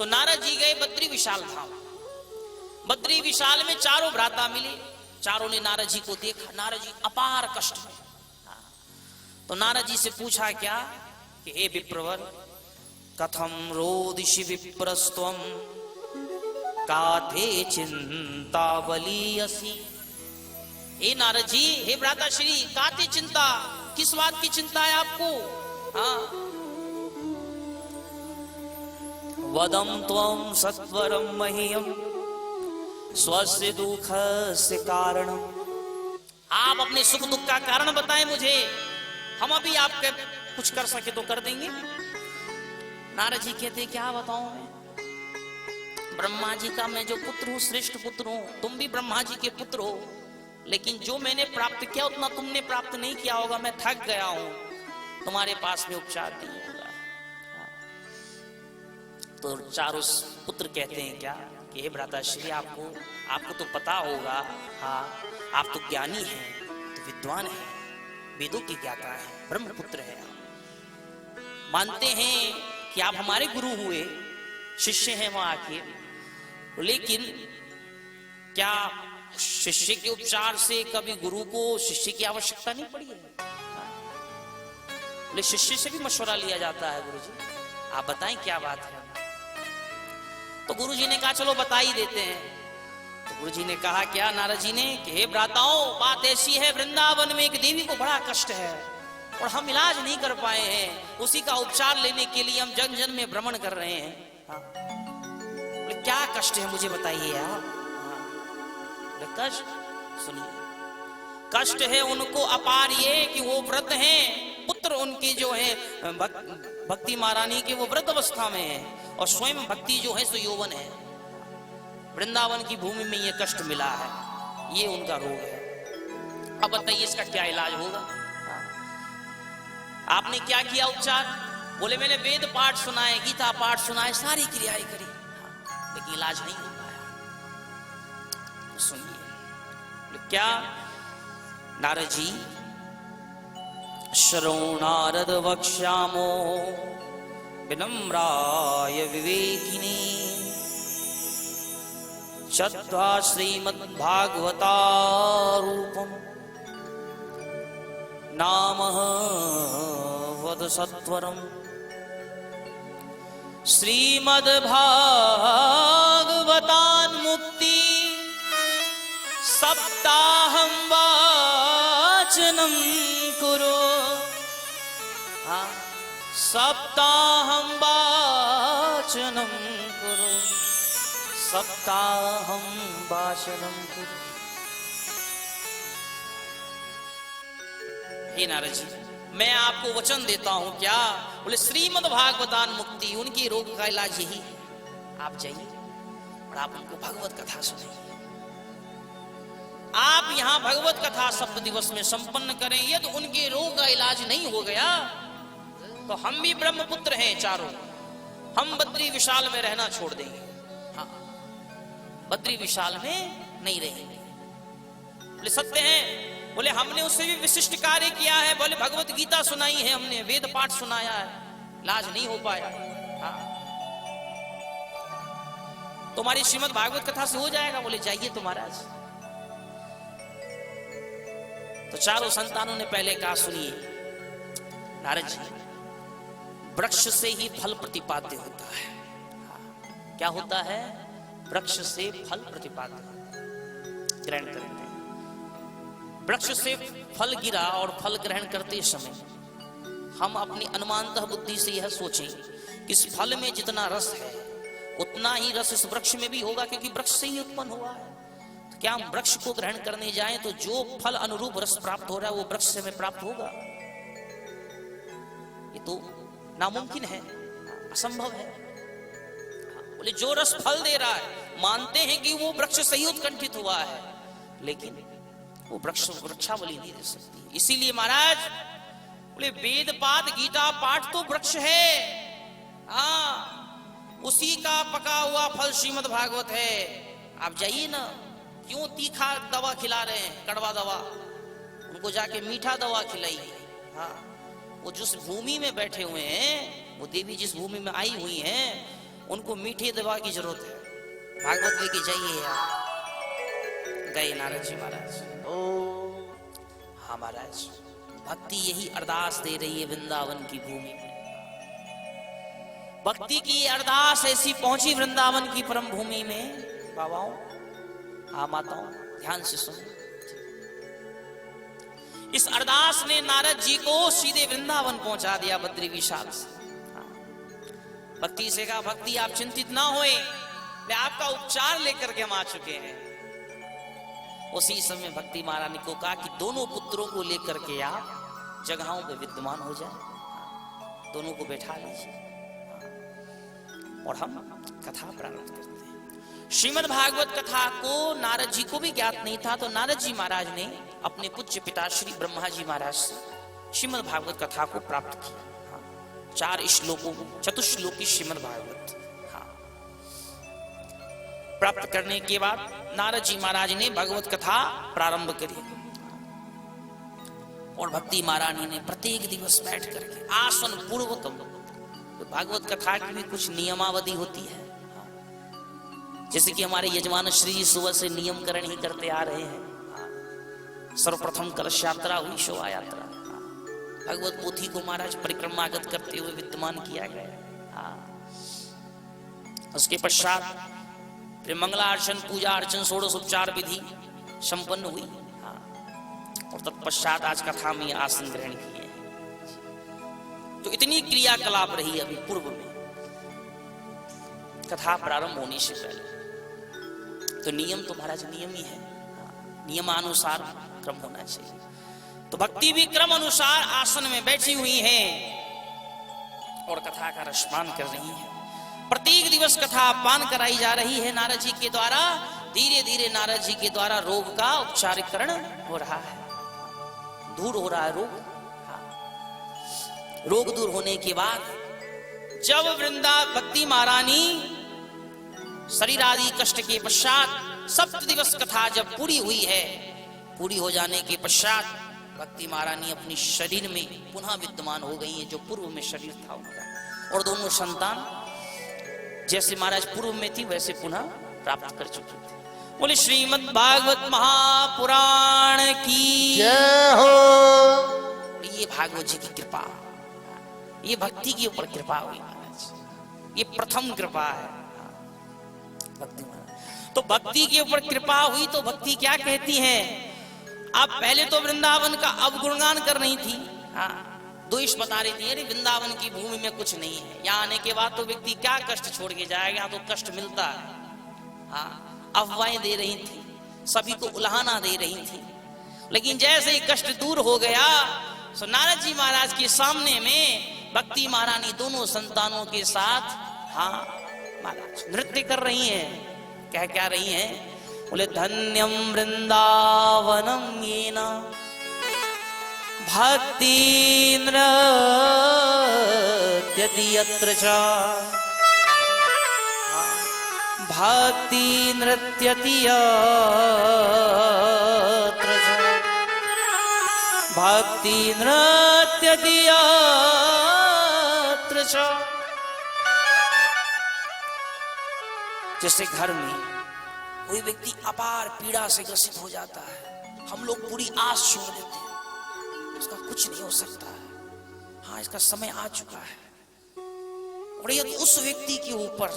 तो नारद जी गए बद्री विशाल धाम। बद्री विशाल में चारों भ्राता मिले, चारों ने नारद जी को देखा। नारद जी अपार कष्ट में। तो नारद जी से पूछा क्या कि हे विप्रवर, कथम रोदिषि विप्रस्त्वं काथे चिंतावलीयसि। हे नारद जी, हे भ्राता श्री, काथे चिंता, किस बात की चिंता है आपको? हाँ, वदम त्वं सत्वरं मह्यं स्वस्य दुःखस्य कारणम्। आप अपने सुख दुख का कारण बताएं मुझे, हम अभी आपके कुछ कर सके तो कर देंगे। नारद जी कहते क्या बताऊं मैं, ब्रह्मा जी का मैं जो पुत्र हूं, श्रेष्ठ पुत्र हूं, तुम भी ब्रह्मा जी के पुत्र हो, लेकिन जो मैंने प्राप्त किया उतना तुमने प्राप्त नहीं किया होगा। मैं थक गया हूं, तुम्हारे पास में उपचार नहीं होगा। तो चारों पुत्र कहते हैं क्या कि हे भ्राताश्री, आपको तो पता होगा, हाँ, आप तो ज्ञानी हैं, तो विद्वान हैं, वेदों के ज्ञाता हैं, ब्रह्मपुत्र हैं, मानते हैं कि आप हमारे गुरु हुए, शिष्य हैं वहां आके, लेकिन क्या शिष्य के उपचार से कभी गुरु को शिष्य की आवश्यकता नहीं पड़ी है? बोले शिष्य से भी मशवरा लिया जाता है गुरुजी, आप बताएं क्या बात है। तो गुरुजी ने कहा चलो बता ही देते हैं। तो गुरुजी ने कहा क्या नारद जी ने कि हे भ्राताओं, बात ऐसी है, वृंदावन में एक देवी को बड़ा कष्ट है और हम इलाज नहीं कर पाए हैं, उसी का उपचार लेने के लिए हम जन जन में भ्रमण कर रहे हैं। हाँ। क्या कष्ट है मुझे बताइए आप। हाँ। कष्ट सुनिए, कष्ट है उनको अपार ये कि वो वृद्ध हैं, पुत्र उनके जो है भक्ति महारानी के वो वृद्ध अवस्था में है और स्वयं भक्ति जो है सो यौवन है। वृंदावन की भूमि में ये कष्ट मिला है, ये उनका रोग है। अब बताइए इसका क्या इलाज होगा। आपने क्या किया उपचार? बोले मैंने वेद पाठ सुनाए, गीता पाठ सुनाए, सारी क्रियाएं करी, लेकिन इलाज नहीं हो पाया। तो सुनिए क्या नारद जी, शरणो नारद वक्ष्यामो विनम्राय विवेकिनी चत्वा श्रीमद्भागवता रूपम् नामः वद सत्वरम्। श्रीमद्भागवतान् मुक्ति सप्ताहं वाचनं कुरु। हाँ, सप्ताहं वाचनं कुरु, सप्ताहं वाचनं कुरु। हे नारद जी, मैं आपको वचन देता हूं क्या? बोले श्रीमद् भागवतान मुक्ति, उनकी रोग का इलाज यही है। आप जाइए और आप उनको भगवत कथा सुनाइए। आप यहाँ भगवत कथा सप्त दिवस में संपन्न करें। यदि उनके रोग का इलाज नहीं हो गया तो हम भी ब्रह्मपुत्र हैं चारों, हम बद्री विशाल में रहना छोड़ देंगे। हाँ, बद्री विशाल में नहीं रहेंगे। बोले सत्य है? बोले हमने उससे भी विशिष्ट कार्य किया है। बोले भगवत गीता सुनाई है हमने, वेद पाठ सुनाया है, इलाज नहीं हो पाया। हाँ, तुम्हारी श्रीमद् भागवत कथा से हो जाएगा। बोले जाइए तो महाराज। तो चारों संतानों ने पहले कहा सुनिए नारद जी, वृक्ष से ही फल प्रतिपाद्य होता है। हाँ, क्या होता है? वृक्ष से फल प्रतिपाद्य होता है, ग्रहण करते हैं। वृक्ष से फल गिरा और फल ग्रहण करते समय हम अपनी अनुमानतः बुद्धि से यह सोचें कि इस फल में जितना रस है उतना ही रस इस वृक्ष में भी होगा, क्योंकि वृक्ष से ही उत्पन्न हुआ है। तो क्या हम वृक्ष को ग्रहण करने जाएं तो जो फल अनुरूप रस प्राप्त हो रहा है वो वृक्ष से हमें प्राप्त होगा? ये तो नामुमकिन है, असंभव है। बोले जो रस फल दे रहा है मानते हैं कि वो वृक्ष से ही उत्कंठित हुआ है, लेकिन वो वृक्षावली नहीं दे सकती। इसीलिए महाराज बोले वेद पाठ गीता पाठ तो वृक्ष है, हाँ, उसी का पका हुआ फल श्रीमद् भागवत है। आप जाइए ना, क्यों तीखा दवा खिला रहे हैं, कड़वा दवा? उनको जाके मीठा दवा खिलाइए। हाँ, वो जिस भूमि में बैठे हुए हैं, वो देवी जिस भूमि में आई हुई हैं, उनको मीठे दवा की जरूरत है, भागवत लेके जाइए आप। गए नारद जी महाराज। हाँ महाराज, भक्ति यही अरदास दे रही है वृंदावन की भूमि में। भक्ति की अरदास ऐसी पहुंची वृंदावन की परम भूमि में। बाबाओं, हाँ माताओं, ध्यान से सुनो। इस अरदास ने नारद जी को सीधे वृंदावन पहुंचा दिया बद्री विशाल से। भक्ति से कहा, भक्ति आप चिंतित ना होए, मैं आपका उपचार लेकर के हम आ चुके हैं। उसी समय भक्ति महारानी को कहा कि दोनों पुत्रों को लेकर के आप जगहों पे विद्यमान हो जाए, दोनों को बैठा लीजिए और हम कथा प्रारंभ करते हैं। श्रीमद् भागवत कथा को नारद जी को भी ज्ञात नहीं था, तो नारद जी महाराज ने अपने पूज्य पिता श्री ब्रह्मा जी महाराज से श्रीमद् भागवत कथा को प्राप्त किया। 4 श्लोकों, चतुश्लोकी श्रीमद् भागवत प्राप्त करने के बाद नारद जी महाराज ने भगवत कथा प्रारंभ करी और भक्ति महारानी ने प्रत्येक दिवस बैठ करके आसन पूर्वकम, तो भागवत कथा की भी कुछ नियमावधि होती है, जैसे कि हमारे यजमान श्री जी सुबह से नियमकरण ही करते आ रहे हैं। सर्वप्रथम कलश यात्रा हुई, शोभा यात्रा, भगवत पोथी को महाराज परिक्रमागत करते हुए विद्यमान किया गया। उसके पश्चात फिर मंगलार्चन, पूजा अर्चन, षोडशोपचार विधि संपन्न हुई और तत्पश्चात आज कथा में आसन ग्रहण किए। तो इतनी क्रियाकलाप रही अभी पूर्व में कथा प्रारंभ होने से पहले। तो नियम तो महाराज नियम ही है, नियमानुसार क्रम होना चाहिए। तो भक्ति भी क्रम अनुसार आसन में बैठी हुई है और कथा का रसपान कर रही है। प्रत्येक दिवस कथा पान कराई जा रही है नारद जी के द्वारा। धीरे धीरे नारद जी के द्वारा रोग का उपचारीकरण हो रहा है, दूर हो रहा है रोग। रोग दूर होने के बाद जब वृंदा भक्ति महारानी शरीर आदि कष्ट के पश्चात 7 दिवस कथा जब पूरी हुई है, पूरी हो जाने के पश्चात भक्ति महारानी अपनी शरीर में पुनः विद्यमान हो गई है, जो पूर्व में शरीर था उनका। और दोनों संतान जैसे महाराज पूर्व में थी वैसे पुनः प्राप्त कर चुके थे। बोले श्रीमद् भागवत महापुराण की जय हो। ये भागवत जी की कृपा, ये भक्ति के ऊपर कृपा हुई महाराज, ये प्रथम कृपा है भक्ति महाराज। तो भक्ति के ऊपर कृपा हुई तो भक्ति क्या कहती है? आप पहले तो वृंदावन का अवगुणगान कर रही थी, दोष बता रही थी, अरे वृंदावन की भूमि में कुछ नहीं है, यहाँ आने के बाद तो व्यक्ति क्या कष्ट छोड़ के जाएगा, तो कष्ट मिलता है। अफवाहें दे रही थी, सभी को उल्हाना दे रही थी। लेकिन जैसे ही कष्ट दूर हो गया तो नारद जी महाराज के सामने में भक्ति महारानी दोनों संतानों के साथ महाराज नृत्य कर रही हैं। क्या रही हैं? बोले धन्यम वृंदावनम येना भक्ति नृत्यति यत्र च, भक्ति नृत्यति यत्र च, भक्ति नृत्यति यत्र च। जैसे घर में कोई व्यक्ति अपार पीड़ा से ग्रसित हो जाता है, हम लोग पूरी आस छोड़ देते हैं, उसका कुछ नहीं हो सकता है, हाँ इसका समय आ चुका है। और यदि उस व्यक्ति के ऊपर,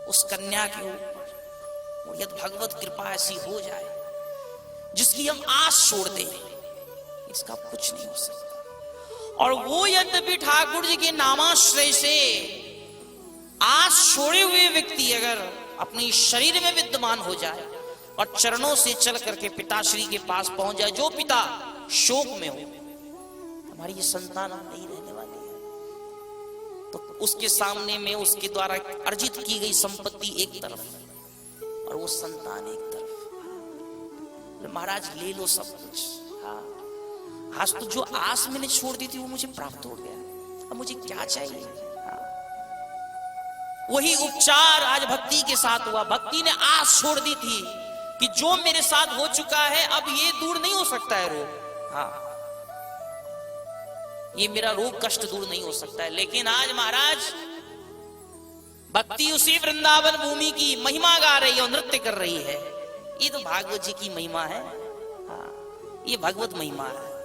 उस कन्या के ऊपर, और यदि भगवत कृपा ऐसी हो जाए जिसकी हम आस छोड़ दें, इसका कुछ नहीं हो सकता। और वो यद्यपि ठाकुर जी के नामाश्रय से आस छोड़े हुए व्यक्ति अगर अपने शरीर में विद्यमान हो जाए और चरणों से चल करके पिताश्री के पास पहुंच जाए, जो पिता शोक में हो, हमारी ये संतान नहीं रहने वाली है, तो उसके सामने में उसके द्वारा अर्जित की गई संपत्ति एक तरफ और वो संतान एक तरफ। महाराज ले लो सब कुछ, आज तो जो आस मैंने छोड़ दी थी वो मुझे प्राप्त हो गया, अब मुझे क्या चाहिए? वही उपचार आज भक्ति के साथ हुआ। भक्ति ने आस छोड़ दी थी कि जो मेरे साथ हो चुका है अब ये दूर नहीं हो सकता है रोग, ये मेरा रोग कष्ट दूर नहीं हो सकता है। लेकिन आज महाराज भक्ति उसी वृंदावन भूमि की महिमा गा रही है और नृत्य कर रही है। ये तो भागवत जी की महिमा है। हाँ, ये भगवत महिमा है।